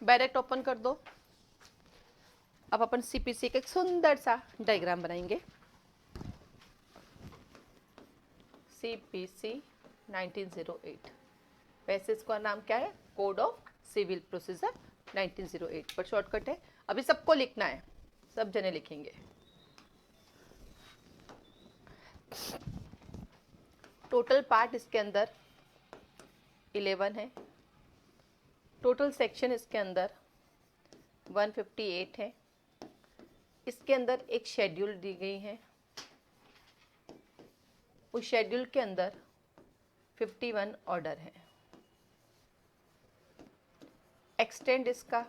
Direct open कर दो। अब अपन सीपीसी का एक सुंदर सा डायग्राम बनाएंगे। सीपीसी 1908, वैसे इसका नाम क्या है, कोड ऑफ सिविल प्रोसीजर 1908, पर शॉर्टकट है। अभी सबको लिखना है, सब जने लिखेंगे। टोटल पार्ट इसके अंदर 11 है, टोटल सेक्शन इसके अंदर 158 है। इसके अंदर एक शेड्यूल दी गई है, उस शेड्यूल के अंदर 51 ऑर्डर है। एक्सटेंड इसका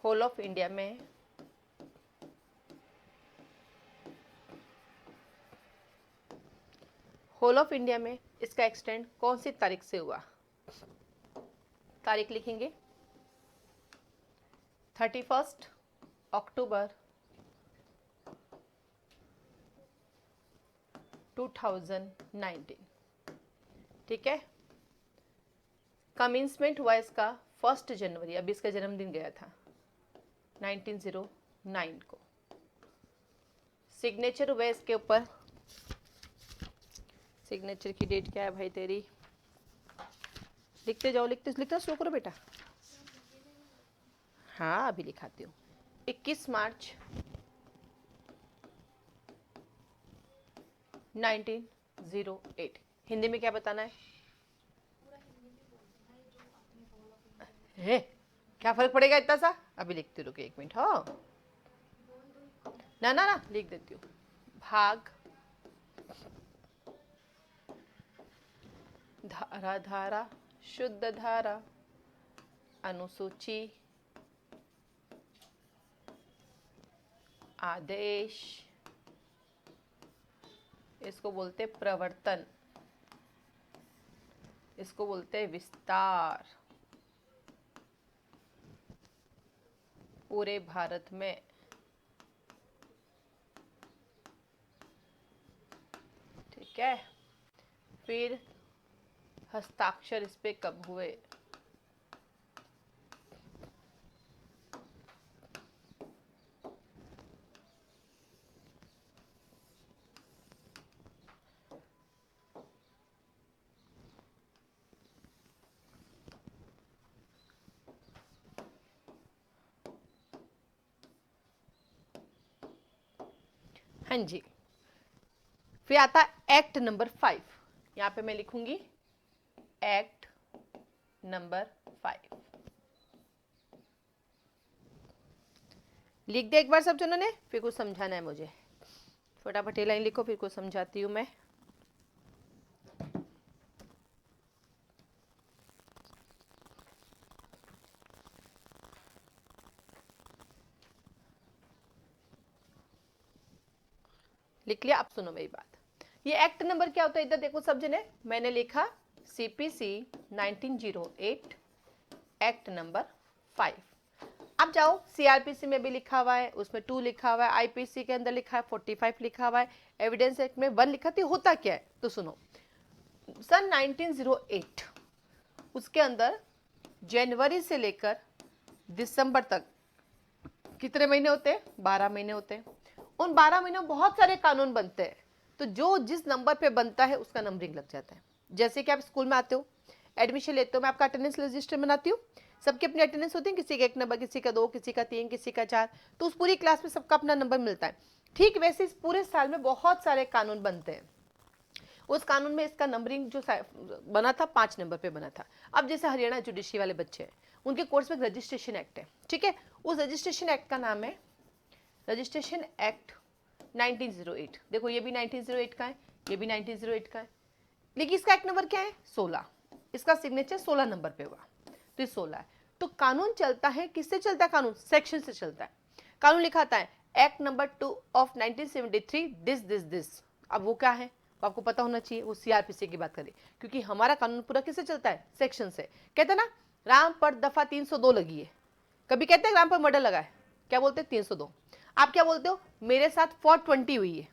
होल ऑफ इंडिया में है। होल ऑफ इंडिया में इसका एक्सटेंड कौन सी तारीख से हुआ, तारीख लिखेंगे 31 अक्टूबर 2019, ठीक है। कमिंसमेंट हुआ इसका 1 जनवरी, अभी इसका जन्मदिन गया था 1909 को। सिग्नेचर हुआ इसके ऊपर, सिग्नेचर की डेट क्या है भाई तेरी, लिखते जाओ, लिखते शुरू करो बेटा। हाँ अभी लिखाती हूँ। 21 मार्च 1908। हिंदी में क्या बताना है? क्या फर्क पड़ेगा इतना सा, अभी लिखती रुको 1 मिनट। हाँ ना ना ना लिख देती हूँ। भाग धारा, धारा शुद्ध धारा, अनुसूची, आदेश, इसको बोलते प्रवर्तन, इसको बोलते विस्तार। पूरे भारत में ठीक है। फिर हस्ताक्षर इस पे कब हुए, हाँ जी। फिर आता एक्ट नंबर 5, यहाँ पे मैं लिखूंगी एक्ट नंबर 5। लिख दे एक बार सब जनों ने, फिर कुछ समझाना है मुझे। फटाफट लाइन लिखो, फिर कुछ समझाती हूँ मैं। लिख लिया? अब सुनो मेरी बात। ये एक्ट नंबर क्या होता है, इधर देखो सब जने, मैंने लिखा सीपीसी 1908 एक्ट नंबर 5। अब जाओ सीआरपीसी में भी लिखा हुआ है, उसमें 2 लिखा हुआ है, आईपीसी के अंदर लिखा है 45 लिखा हुआ है, एविडेंस एक्ट में 1 लिखा था। होता क्या है तो सुनो, सन 1908 उसके अंदर जनवरी से लेकर दिसंबर तक कितने महीने होते हैं? 12 महीने होते हैं। उन 12 महीनों में बहुत सारे कानून बनते हैं, तो जो जिस नंबर पे बनता है उसका नंबरिंग लग जाता है। जैसे कि आप स्कूल में आते हो, एडमिशन लेते हो, मैं आपका अटेंडेंस रजिस्टर बनाती हूँ, सबकी अपनी अटेंडेंस होती है, किसी का 1 नंबर, किसी का 2, किसी का 3, किसी का 4, तो उस पूरी क्लास में सबका अपना नंबर मिलता है। ठीक वैसे इस पूरे साल में बहुत सारे कानून बनते हैं। उस कानून में इसका नंबरिंग जो बना था 5 नंबर पे बना था। अब जैसे हरियाणा जुडिशरी वाले बच्चे हैं, उनके कोर्स में रजिस्ट्रेशन एक्ट है, ठीक है। उस रजिस्ट्रेशन एक्ट का नाम है रजिस्ट्रेशन एक्ट 1908। देखो ये भी 1908 का है, ये भी 1908 का है, लेकिन इसका एक्ट नंबर क्या है? 16। इसका सिग्नेचर 16 नंबर पे हुआ, तो ये 16 है। तो कानून चलता है, किससे चलता है कानून? सेक्शन से चलता है। कानून लिखा आता है act number 2 of 1973 this this this. अब वो क्या है आपको पता होना चाहिए, वो सीआरपीसी की बात करें, क्योंकि हमारा कानून पूरा किससे चलता है? सेक्शन से। कहते ना राम पर दफा 302 लगी है, कभी कहते हैं राम पर मर्डर लगा है, क्या बोलते हैं? 302। आप क्या बोलते हो? मेरे साथ 420 हुई है,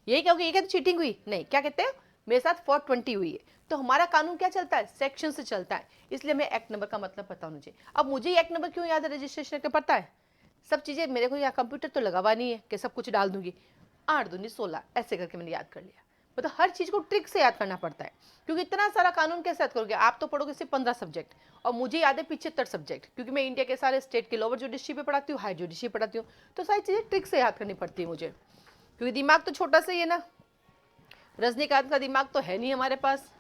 यही कहोगे? ये कहते चीटिंग हुई? नहीं, क्या कहते हैं? मेरे साथ 420 हुई है। तो हमारा कानून क्या चलता है, सेक्शन से चलता है, इसलिए हमें एक्ट नंबर का मतलब पता होना चाहिए। अब मुझे ये एक्ट नंबर क्यों याद है रजिस्ट्रेशन का, पता है सब चीजें मेरे को, यहाँ कंप्यूटर तो लगा हुआ नहीं है कि सब कुछ डाल दूंगी, 8 दूनी 16 ऐसे करके मैंने याद कर लिया। मतलब हर चीज को ट्रिक से याद करना पड़ता है, क्योंकि इतना सारा कानून कैसे याद करोगे, आप तो पढ़ोगे सिर्फ 15 सब्जेक्ट और मुझे याद है 75 सब्जेक्ट, क्योंकि मैं इंडिया के सारे स्टेट के लोअर जुडिशरी पे पढ़ाती हूँ, हाई जुडिशरी पढ़ाती हूँ, तो सारी चीजें ट्रिक से याद करनी पड़ती है मुझे, क्योंकि दिमाग तो छोटा सा ही है ना, रजनीकांत का दिमाग तो है नहीं हमारे पास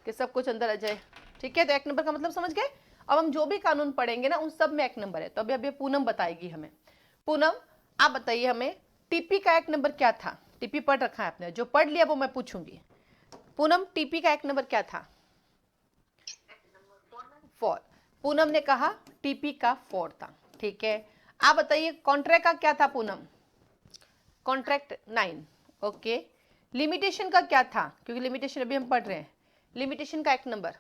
कि सब कुछ अंदर आ जाए। ठीक है, तो एक्ट नंबर का मतलब समझ गए। अब हम जो भी कानून पढ़ेंगे ना उन सब में एक्ट नंबर है। तो अभी पूनम बताएगी हमें। पूनम आप बताइए हमें टीपी का एक्ट नंबर क्या था। टीपी पढ़ रखा है आपने, जो पढ़ लिया वो मैं पूछूंगी। पूनम टीपी का एक्ट नंबर क्या था? 4। पूनम ने कहा टीपी का 4 था। ठीक है, आप बताइए कॉन्ट्रैक्ट का क्या था पूनम? कॉन्ट्रैक्ट 9। ओके, लिमिटेशन का क्या था? क्योंकि लिमिटेशन अभी हम पढ़ रहे हैं, लिमिटेशन का एक्ट नंबर।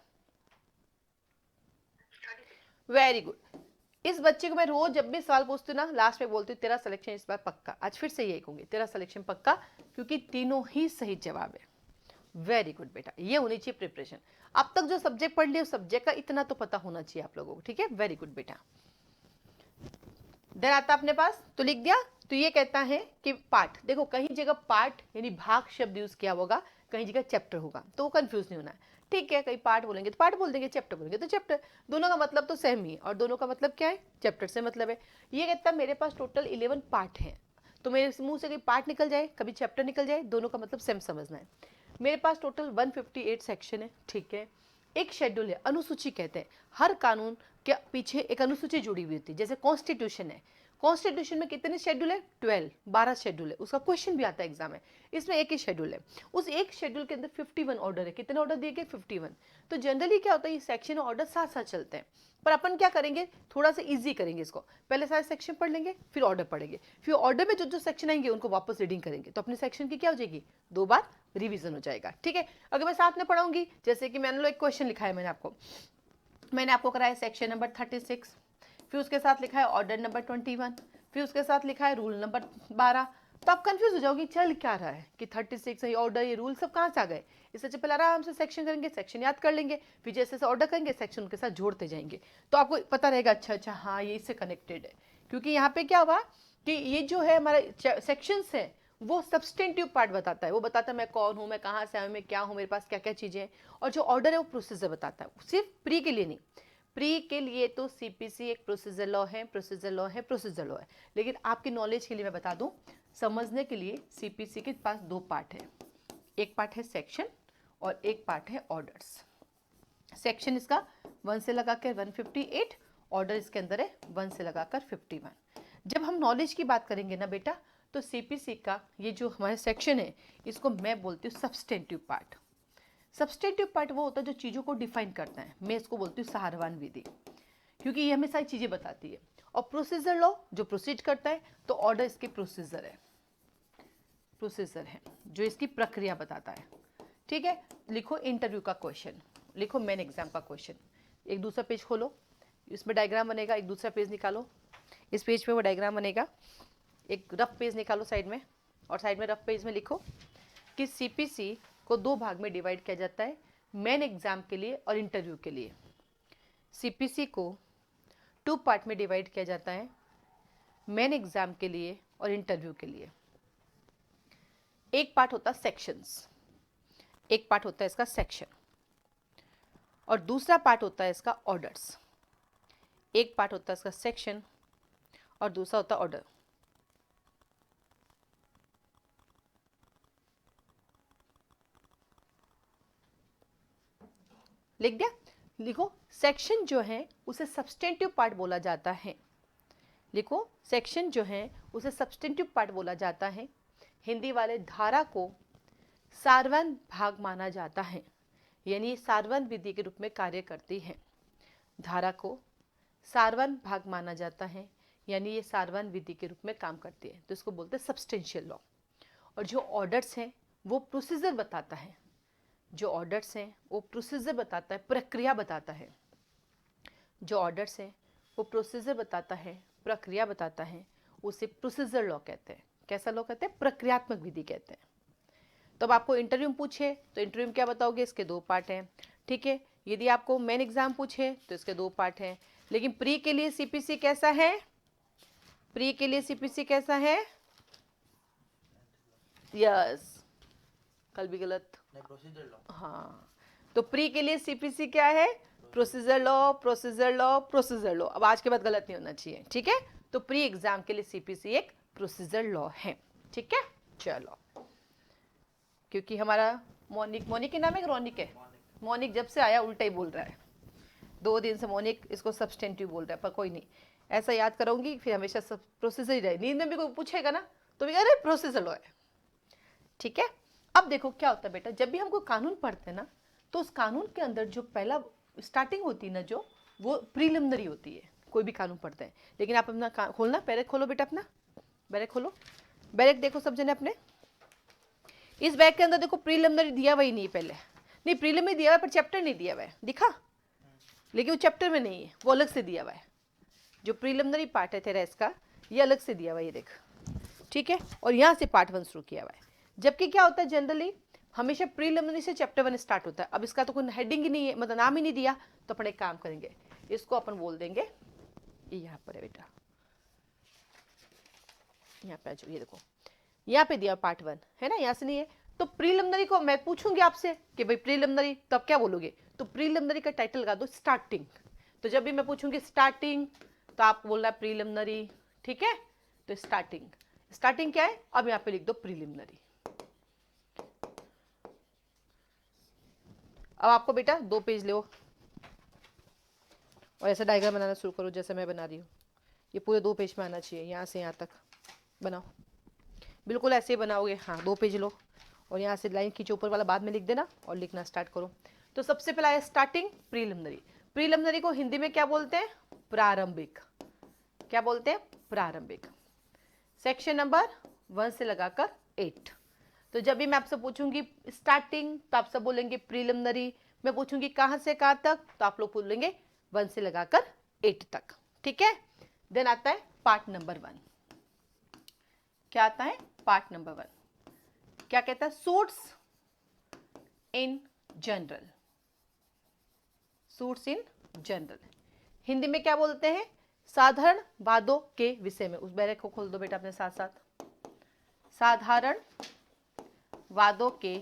Very good. इस बच्चे को मैं रोज जब भी सवाल पूछती हूँ ना, लास्ट में बोलती हूँ तेरा सिलेक्शन इस बार पक्का। आज फिर से यही कहूंगी, तेरा सिलेक्शन पक्का, क्योंकि तीनों ही सही जवाब है। वेरी गुड बेटा, ये होनी चाहिए प्रिपरेशन। अब तक जो सब्जेक्ट पढ़ लिया उस सब्जेक्ट का इतना तो पता होना चाहिए आप लोगों को। ठीक है, वेरी गुड बेटा। देन आता अपने पास, तो लिख दिया। तो ये कहता है कि पार्ट, देखो कहीं जगह पार्ट यानी भाग शब्द यूज किया होगा, कहीं जगह चैप्टर होगा, तो वो कंफ्यूज नहीं होना है। ठीक है, कहीं पार्ट बोलेंगे तो पार्ट बोल देंगे, चैप्टर बोलेंगे तो चैप्टर, दोनों का मतलब तो सेम ही है, और दोनों का मतलब क्या है, चैप्टर से मतलब है। ये कहता है मेरे पास टोटल 11 पार्ट है, तो मेरे मुंह से कभी पार्ट निकल जाए कभी चैप्टर निकल जाए, दोनों का मतलब सेम समझना है। मेरे पास टोटल 158 सेक्शन है। ठीक है, एक शेड्यूल है, अनुसूची कहते हैं। हर कानून के पीछे एक अनुसूची जुड़ी हुई होती है, जैसे कॉन्स्टिट्यूशन है, कॉन्स्टिट्यूशन में कितने शेड्यूल है? 12 शेड्यूल है, उसका क्वेश्चन भी आता है एग्जाम में। इसमें एक ही शेड्यूल है, उस एक शेड्यूल के अंदर 51 ऑर्डर है। कितने ऑर्डर दिए गए? 51। तो जनरली क्या होता है, ये सेक्शन ऑर्डर साथ साथ चलते हैं, पर अपन क्या करेंगे, थोड़ा सा इजी करेंगे इसको। पहले सारे सेक्शन पढ़ लेंगे, फिर ऑर्डर पढ़ेंगे, फिर ऑर्डर में जो जो सेक्शन आएंगे उनको वापस रीडिंग करेंगे, तो अपने सेक्शन की क्या हो जाएगी, 2 बार रिवीजन हो जाएगा। ठीक है, अगर मैं साथ में पढ़ाऊंगी, जैसे कि मैंने लो एक क्वेश्चन लिखा है, मैंने आपको कराया सेक्शन नंबर 36, फिर उसके साथ लिखा है ऑर्डर नंबर 21, फिर उसके साथ लिखा है रूल नंबर 12, तो आप कंफ्यूज हो जाओगे चल क्या रहा है कि 36 ये ऑर्डर ये रूल सब कहाँ से आ गए। इससे पहले आराम से सेक्शन करेंगे, सेक्शन याद कर लेंगे, फिर जैसे ऑर्डर करेंगे सेक्शन उनके साथ जोड़ते जाएंगे, तो आपको पता रहेगा अच्छा अच्छा हाँ ये इससे कनेक्टेड है। क्योंकि यहाँ पे क्या हुआ कि ये जो है हमारा सेक्शन है वो सब्सटेंटिव पार्ट बताता है, वो बताता है मैं कौन हूँ, मैं कहाँ से आया हूँ, मैं क्या हूँ, मेरे पास क्या क्या चीज़ें हैं। और जो ऑर्डर है वो प्रोसीजर बताता है, सिर्फ प्री के लिए नहीं। प्री के लिए तो सीपीसी एक प्रोसीजर लॉ है, प्रोसीजर लॉ है, प्रोसीजर लॉ है, लेकिन आपकी नॉलेज के लिए मैं बता दूं, समझने के लिए सीपीसी के पास 2 पार्ट है, एक पार्ट है सेक्शन और एक पार्ट है ऑर्डर्स। सेक्शन इसका 1 से लगाकर 158, ऑर्डर इसके अंदर है 1 से लगाकर 51। जब हम नॉलेज की बात करेंगे ना बेटा, तो सीपीसी का ये जो हमारा सेक्शन है इसको मैं बोलती हूँ सब्सटेंटिव पार्ट। सब्सटेंटिव पार्ट वो होता है जो चीज़ों को डिफाइन करता है, मैं इसको बोलती हूँ सहारवान विधि, क्योंकि ये हमें सारी चीज़ें बताती है। और प्रोसीजर लॉ जो प्रोसीड करता है, तो ऑर्डर इसके प्रोसीजर है, प्रोसीजर है जो इसकी प्रक्रिया बताता है। ठीक है, लिखो इंटरव्यू का क्वेश्चन, लिखो मेन एग्जाम का क्वेश्चन। एक दूसरा पेज खोलो, इसमें डायग्राम बनेगा, एक दूसरा पेज निकालो, इस पेज पे वो डायग्राम बनेगा, एक रफ पेज निकालो साइड में, और साइड में रफ पेज में लिखो कि सीपीसी को 2 भाग में डिवाइड किया जाता है, मेन एग्जाम के लिए और इंटरव्यू के लिए। सीपीसी को 2 पार्ट में डिवाइड किया जाता है, मेन एग्जाम के लिए और इंटरव्यू के लिए। एक पार्ट होता है सेक्शंस, एक पार्ट होता है इसका सेक्शन, और दूसरा पार्ट होता है इसका ऑर्डर्स। एक पार्ट होता है इसका सेक्शन और दूसरा होता है ऑर्डर। लिख दिया? लिखो सेक्शन जो है उसे सब्सटेंटिव पार्ट बोला जाता है। लिखो सेक्शन जो है उसे सब्सटेंटिव पार्ट बोला जाता है। हिंदी वाले धारा को सारवन भाग माना जाता है, यानी सारवन विधि के रूप में कार्य करती है। धारा को सारवन भाग माना जाता है, यानी ये सारवन विधि के रूप में काम करती है, तो इसको बोलते हैं सब्सटेंशियल लॉ। और जो ऑर्डर्स हैं वो प्रोसीजर बताता है, जो ऑर्डर्स हैं वो प्रोसीजर बताता है, प्रक्रिया बताता है। जो ऑर्डर्स हैं वो प्रोसीजर बताता है, प्रक्रिया बताता है, उसे प्रोसीजर लॉ कहते हैं। कैसा लॉ कहते हैं? प्रक्रियात्मक विधि कहते हैं। तो अब आपको इंटरव्यू पूछे तो इंटरव्यू में क्या बताओगे, इसके 2 पार्ट हैं, ठीक है। यदि आपको मेन एग्जाम पूछे तो इसके 2 पार्ट हैं। लेकिन प्री के लिए सीपीसी कैसा है, प्री के लिए सीपीसी कैसा है, यस कल भी गलत, प्रोसीजर लॉ। हाँ, तो प्री के लिए सीपीसी क्या है, procedure law, procedure law, procedure law. अब आज के बाद गलत नहीं होना चाहिए, ठीक है। तो प्री एग्जाम के लिए सीपीसी एक प्रोसीजर लॉ है, ठीक है। चलो, क्योंकि हमारा मोनिक के नाम है कि रोनिक है, मोनिक जब से आया उल्टा ही बोल रहा है, 2 दिन से मोनिक इसको सब्सटेंटिव बोल रहा है, पर कोई नहीं, ऐसा याद कराऊंगी फिर हमेशा सब प्रोसीजर ही रहे। नींद में भी कोई पूछेगा ना तो भी अरे प्रोसीजर लॉ है, ठीक है। अब देखो क्या होता है बेटा, जब भी हम कोई कानून पढ़ते हैं ना तो उस कानून के अंदर जो पहला स्टार्टिंग होती है ना, जो वो प्रीलिमिनरी होती है, कोई भी कानून पढ़ते हैं। लेकिन आप अपना खोलना, बैरक खोलो बेटा, अपना बैरक खोलो, बैरक देखो सब जने अपने। इस बैग के अंदर देखो प्रीलिमिनरी दिया हुआ ही नहीं, पहले नहीं प्रीलिमिनरी दिया हुआ है पर चैप्टर नहीं दिया हुआ है, दिखा, लेकिन वो चैप्टर में नहीं है, वो अलग से दिया हुआ है। जो प्रीलिमिनरी पार्ट है तेरा इसका, ये अलग से दिया हुआ है, ये देख, ठीक है। और यहाँ से पार्ट 1 शुरू किया हुआ है। जबकि क्या होता है जनरली हमेशा प्रीलिमिनरी से चैप्टर 1 स्टार्ट होता है। अब इसका तो कोई हेडिंग ही नहीं है, मतलब नाम ही नहीं दिया, तो अपन एक काम करेंगे, इसको अपन बोल देंगे, ये यहाँ पर है बेटा, यहाँ पे आ जाओ, ये देखो यहाँ पे दिया पार्ट 1 है ना, यहाँ से नहीं है। तो प्रीलिमिनरी को मैं पूछूंगी आपसे कि भाई प्रीलिमिनरी, तब क्या बोलोगे, तो प्रीलिमिनरी का टाइटल लगा दो स्टार्टिंग। तो जब भी मैं पूछूंगी स्टार्टिंग तो आप बोलना प्रीलिमिनरी, ठीक है। तो स्टार्टिंग, स्टार्टिंग क्या है, अब यहाँ पे लिख दो प्रीलिमिनरी। अब आपको बेटा 2 पेज लो और ऐसा डायग्राम बनाना शुरू करो जैसे मैं बना रही हूँ। ये पूरे 2 पेज में आना चाहिए, यहाँ से यहाँ तक बनाओ, बिल्कुल ऐसे ही बनाओगे, हाँ 2 पेज लो और यहाँ से लाइन खींचो, ऊपर वाला बाद में लिख देना और लिखना स्टार्ट करो। तो सबसे पहला है स्टार्टिंग, प्रीलिमिनरी। प्रीलिमिनरी को हिंदी में क्या बोलते हैं, प्रारंभिक, क्या बोलते हैं, प्रारंभिक। सेक्शन नंबर 1 से लगाकर 8। तो जब भी मैं आपसे पूछूंगी स्टार्टिंग तो आप सब बोलेंगे प्रीलिमिनरी, मैं पूछूंगी कहां से कहां तक तो आप लोग बोलेंगे 1 से लगाकर 8 तक, ठीक है। देन आता है पार्ट नंबर 1। क्या आता है, पार्ट नंबर 1 क्या कहता है, suits in general, suits in general. Hindi में क्या बोलते हैं, साधारण वादों के विषय में। उस बैरक को खोल दो बेटा अपने साथ साथ, साधारण वादों के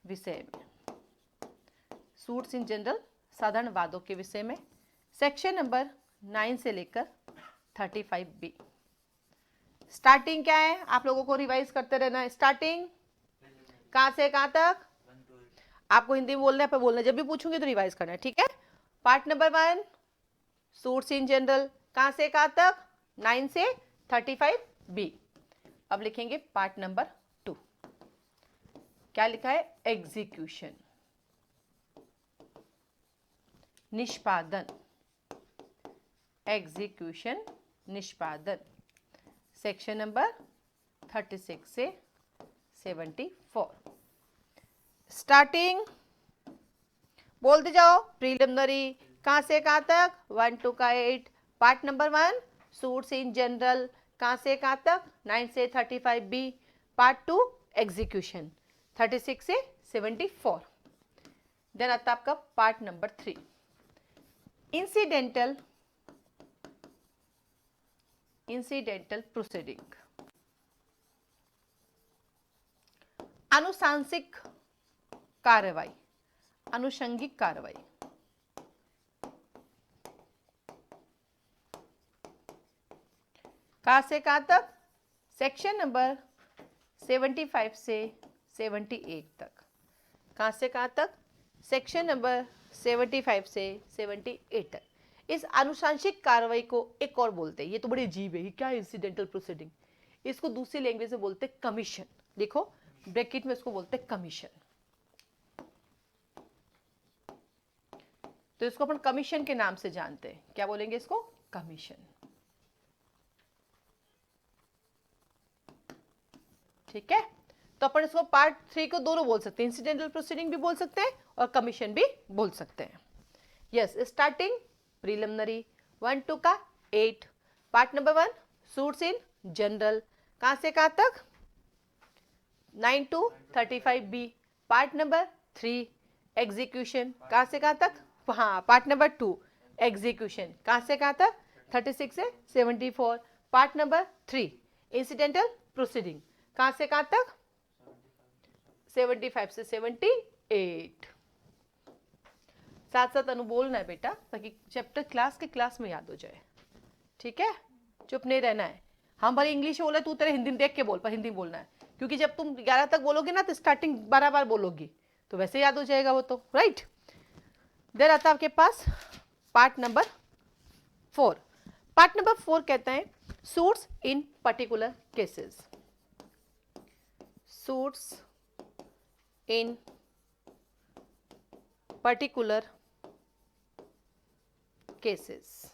विषय में, सूट्स इन जनरल, साधारण वादों के विषय में। सेक्शन नंबर 9 से लेकर 35B। स्टार्टिंग क्या है, आप लोगों को रिवाइज करते रहना है। स्टार्टिंग कहां से कहां तक, आपको हिंदी में बोलना है, पर बोलना जब भी पूछूंगी तो रिवाइज करना है, ठीक है। Part number 1 suits in general, कहां से कहां तक, 9 से 35B। अब लिखेंगे पार्ट नंबर 2, क्या लिखा है, एग्जीक्यूशन, निष्पादन, एग्जीक्यूशन निष्पादन। सेक्शन नंबर 36 से 74। स्टार्टिंग बोलते जाओ, प्रीलिमिनरी कहां से कहां तक, 1 to 8। Part number 1 suits in general, कहां से कहां तक, 9 से 35B। पार्ट 2 एग्जीक्यूशन, 36 से 74। देन आता आपका part number 3 incidental, incidental proceeding, आनुषांगिक कार्रवाई, आनुषंगिक कार्रवाई। कहां से कहां तक, सेक्शन नंबर 75 से 78 तक। कहां से कहां तक, सेक्शन नंबर 75 से 78 तक। इस आनुषांगिक कार्रवाई को एक और बोलते हैं, ये तो बड़ी अजीब है, क्या है इंसिडेंटल प्रोसीडिंग, इसको दूसरी लैंग्वेज में बोलते हैं कमीशन। देखो ब्रैकेट में इसको बोलते हैं कमीशन। तो इसको अपन कमीशन के नाम से जानते हैं, क्या बोलेंगे इसको, कमीशन, ठीक है। तो अपन इसको पार्ट 3 को दोनों बोल सकते हैं, इंसिडेंटल प्रोसीडिंग भी बोल सकते हैं और कमीशन भी बोल सकते हैं। Yes, starting preliminary 1 to 8। Part number 1 suits in general, कहां से कहां तक, 9 to 35B। Part number 3 execution, कहाँ से कहाँ तक? हाँ, पार्ट नंबर 2 एग्जीक्यूशन, कहाँ से कहाँ तक? 36 से 74। पार्ट नंबर 3 इंसिडेंटल प्रोसीडिंग, कहाँ से कहाँ तक? 75 से 78। साथ साथ अनुबोलना है बेटा, ताकि चैप्टर क्लास में याद हो जाए, ठीक है? चुप नहीं रहना है। हम भले इंग्लिश बोले, तू तेरे हिंदी देख के बोल, पर हिंदी बोलना है, क्योंकि जब तुम 11 तक बोलोगे ना तो स्टार्टिंग 12 बार बोलोगी, तो वैसे याद हो जाएगा वो तो, राइट? देर आता आपके पास पार्ट नंबर 4। पार्ट नंबर 4 कहता है सूट्स इन पर्टिकुलर केसेस। सूट्स इन पर्टिकुलर केसेस,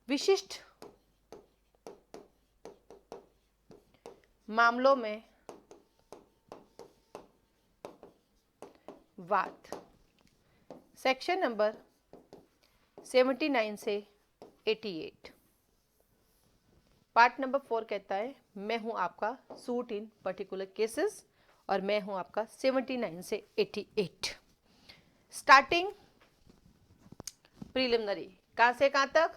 विशिष्ट मामलों में वाद। सेक्शन नंबर 79 से 88। पार्ट नंबर 4 कहता है मैं हूं आपका सूट इन पर्टिकुलर केसेस, और मैं हूं आपका 79 से 88। स्टार्टिंग प्रीलिमिनरी, कहां से कहां तक?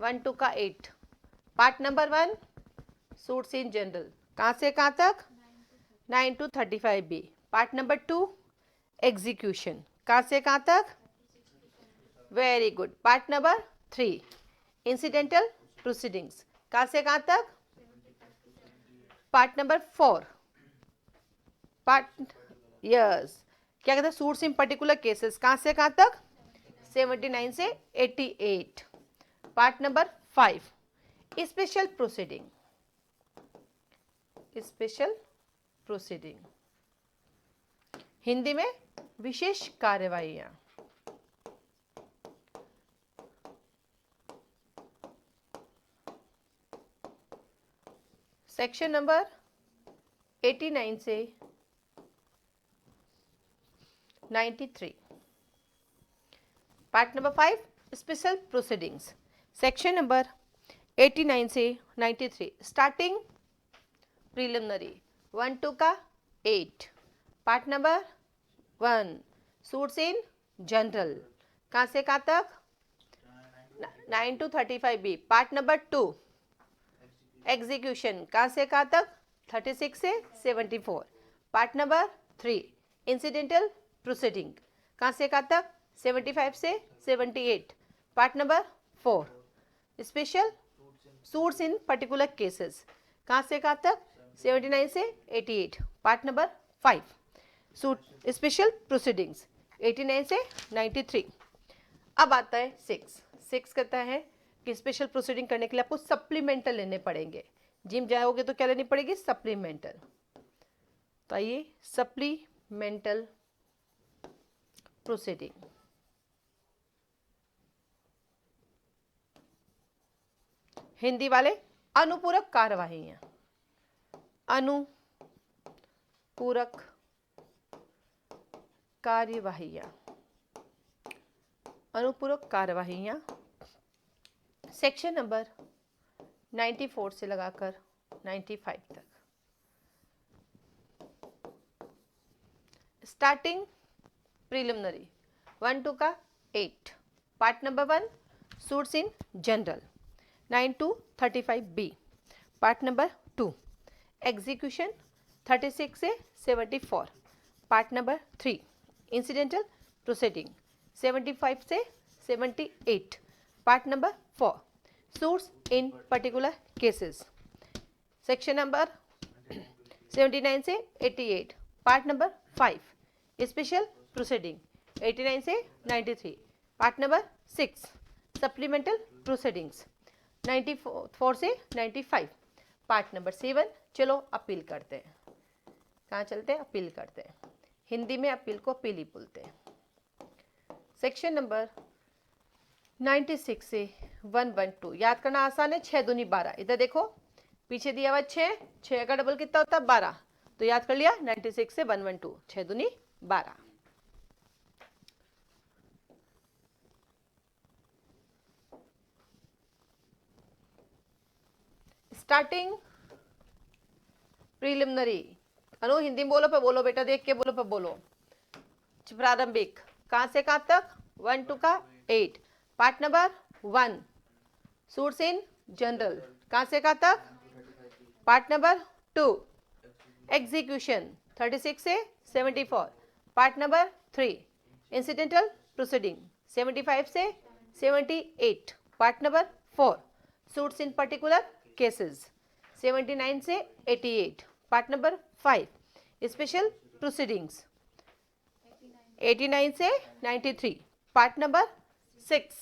1 to का 8। Part number 1 suits in general, कहां से कहां तक? 9 to 35B। Part number 2 execution, कहां से कहां तक? Very good. Part number 3 incidental proceedings, कहां से कहां तक? पार्ट नंबर 4 पार्ट यस क्या कहते हैं? सूट्स इन पर्टिकुलर केसेस, कहां से कहां तक? 79 से 88। Part number 5 special proceeding, special proceeding, Hindi में विशेष कार्यवाहियां। सेक्शन नंबर 89 से 93। Part number 5 special proceedings, section number 89 से 93। स्टार्टिंग प्रीलिमिनरी 1 to का 8। Part number 1 suits in general, कहां से कहां तक? 9 to 35B। Part number 2 execution, कहां से कहां तक? 36 से 74। पार्ट नंबर 3 इंसिडेंटल प्रोसीडिंग, कहां से कहां तक? 75 से 78। पार्ट नंबर 4 स्पेशल सूट्स इन पर्टिकुलर केसेस, कहां से कहां तक? 79 से 88। Part number 5 suit special proceedings 89 से 93। अब आता है 6 कहता है कि स्पेशल प्रोसीडिंग करने के लिए आपको सप्लीमेंटल लेने पड़ेंगे। जिम जाओगे तो क्या लेनी पड़ेगी? सप्लीमेंटल। तो आइए सप्लीमेंटल प्रोसीडिंग, हिंदी वाले अनुपूरक कार्यवाहियां, अनुपूरक कार्यवाहियां, अनुपूरक कार्यवाहियां। सेक्शन नंबर 94 से लगाकर 95 तक। स्टार्टिंग प्रीलिमिनरी 1 to का 8। Part number 1 suits in general 9 to 35B। Part number 2 execution 36 से 74। पार्ट नंबर 3 इंसिडेंटल प्रोसीडिंग 75 से 78। पार्ट नंबर 4 सूट्स इन पर्टिकुलर केसेस, सेक्शन नंबर 79 से 88। पार्ट नंबर 5 स्पेशल प्रोसीडिंग 89 से 93। पार्ट नंबर 6 सप्लीमेंटल प्रोसीडिंग्स 94 से 95। Part number 7 चलो appeal करते हैं। कहाँ चलते हैं? अपील करते हैं। हिंदी में अपील को अपील ही बोलते हैं। सेक्शन नंबर 96 से 112 याद करना आसान है। 6 दूनी 12, इधर देखो पीछे दिया हुआ 6 का डबल कितना होता है? 12। तो याद कर लिया 96 से 112, 6 दूनी 12। स्टार्टिंग प्रीलिमिनरी अनु हिंदी में बोलो पे बोलो बेटा, देख के बोलो पे बोलो। प्रारंभिक कहाँ से कहाँ तक? 1 to का 8। Part number 1 suits in general कहाँ से कहाँ तक? पार्ट नंबर 2 एग्जीक्यूशन 36 से 74। पार्ट नंबर 3 इंसिडेंटल प्रोसीडिंग 75 से 78। पार्ट नंबर 4 सूट्स इन पर्टिकुलर केसेस 79 से 88। पार्ट नंबर 5 स्पेशल प्रोसीडिंग्स 89 से 93। Part number 6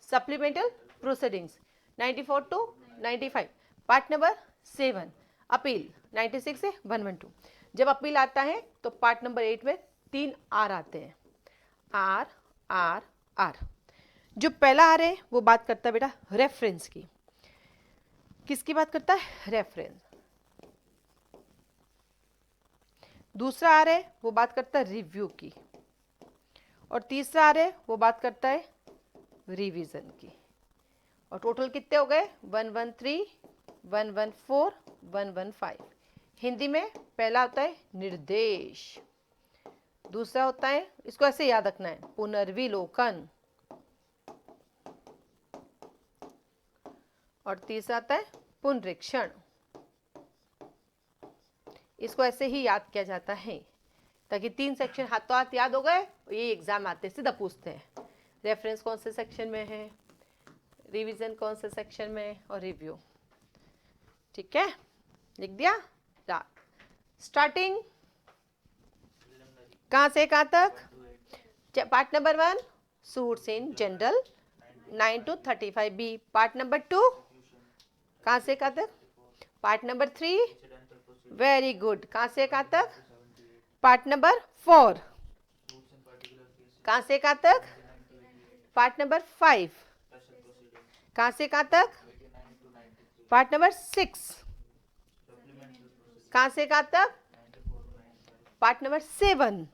supplemental proceedings 94 to 95। Part number 7 appeal 96 से 112। जब अपील आता है तो पार्ट नंबर 8 में 3 आर आते हैं, आर आर आर। जो पहला आर है वो बात करता है बेटा रेफरेंस की। किसकी बात करता है? रेफरेंस। दूसरा आर है वो बात करता है रिव्यू की, और तीसरा आर है वो बात करता है रिवीजन की। और टोटल कितने हो गए? 113, 114, 115। हिंदी में पहला होता है निर्देश, दूसरा होता है, इसको ऐसे याद रखना है, पुनर्विलोकन, और तीसरा आता है पुनरीक्षण। इसको ऐसे ही याद किया जाता है ताकि 3 सेक्शन हाथों हाथ याद हो गए। ये एग्जाम आते सीधा पूछते हैं रेफरेंस कौन से सेक्शन में है, रिवीजन कौन से सेक्शन में, और रिव्यू। ठीक है, लिख दिया। स्टार्टिंग कहां से कहां तक? Part number 1 suits in general 9 to 35B। Part number 2 कहां से कहां तक? पार्ट नंबर 3 वेरी गुड, कहां से कहां तक? पार्ट नंबर 4 कहां से कहां तक? पार्ट नंबर 5 कहां से कहां तक? पार्ट नंबर 6 कहां से कहां तक? पार्ट नंबर 7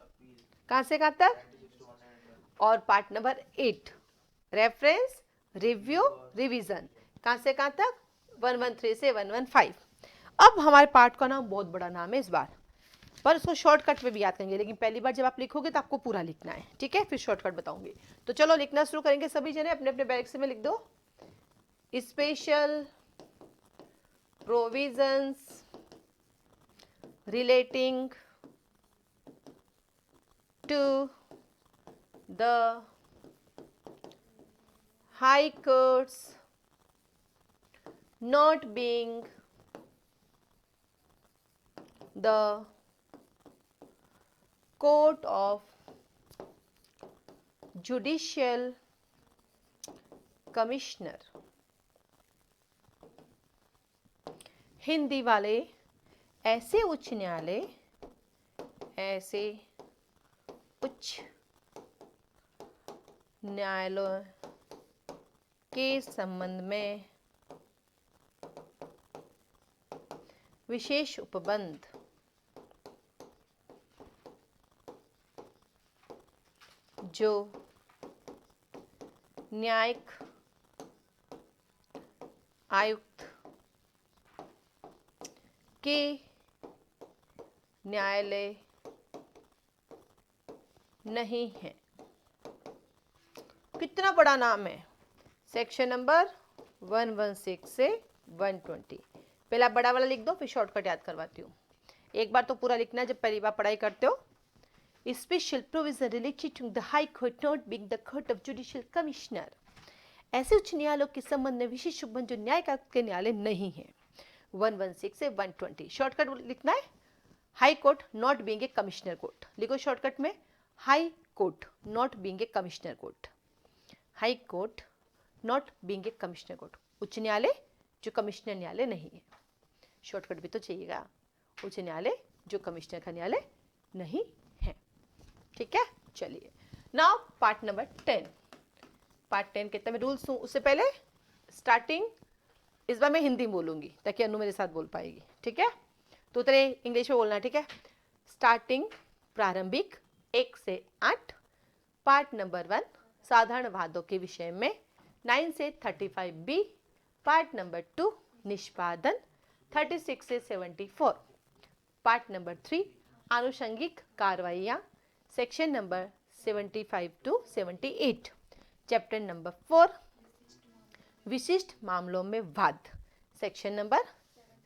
कहां से कहां तक? और part number 8 reference, review, revision कहां से कहां तक? 113 से 115। अब हमारे पार्ट का नाम बहुत बड़ा नाम है इस बार, पर उसको शॉर्टकट में भी याद करेंगे, लेकिन पहली बार जब आप लिखोगे तो आपको पूरा लिखना है। ठीक है, फिर शॉर्टकट बताऊंगी। तो चलो लिखना शुरू करेंगे सभी जने, अपने अपने बैरिक्स में लिख दो। Special provisions relating to the high courts not being the court of judicial commissioner। Hindi वाले ऐसे उच्च न्यायालय, ऐसे उच्च न्यायालय के संबंध में विशेष उपबंध जो न्यायिक आयुक्त के न्यायालय नहीं है। कितना बड़ा नाम है? सेक्शन नंबर 116 से 120। पहला बड़ा वाला लिख दो, फिर शॉर्टकट याद करवाती हूँ। एक बार तो पूरा लिखना है जब पहली बार पढ़ाई करते हो। Special provision related to the high court not being the court of judicial commissioner. ऐसे उच्च न्यायालयों के संबंध में विशेष उपबंध जो न्यायिक आयुक्त के न्यायालय नहीं है। 116 से 120 शॉर्टकट लिखना है। High court not being a commissioner court लिखो शॉर्टकट में। High court not being a commissioner court. High court not being a commissioner court, उच्च न्यायालय जो कमिश्नर न्यायालय नहीं है। शॉर्टकट भी तो चाहिएगा। उच्च न्यायालय जो कमिश्नर का न्यायालय नहीं है। ठीक है, चलिए नाउ पार्ट नंबर 10। पार्ट 10 कितना मैं रूल्स हूँ उससे पहले स्टार्टिंग इस बार मैं हिंदी में बोलूंगी ताकि अनु मेरे साथ बोल पाएगी। ठीक है, तो तेरे इंग्लिश में बोलना। ठीक है, स्टार्टिंग प्रारंभिक 1 से 8। पार्ट नंबर 1 साधारण वादों के विषय में 9 से 35B। पार्ट नंबर 2 निष्पादन 36 से 74। पार्ट नंबर 3 आनुषंगिक कार्रवाइयाँ, section number 75 to 78। Chapter number 4 विशिष्ट मामलों में वाद, सेक्शन नंबर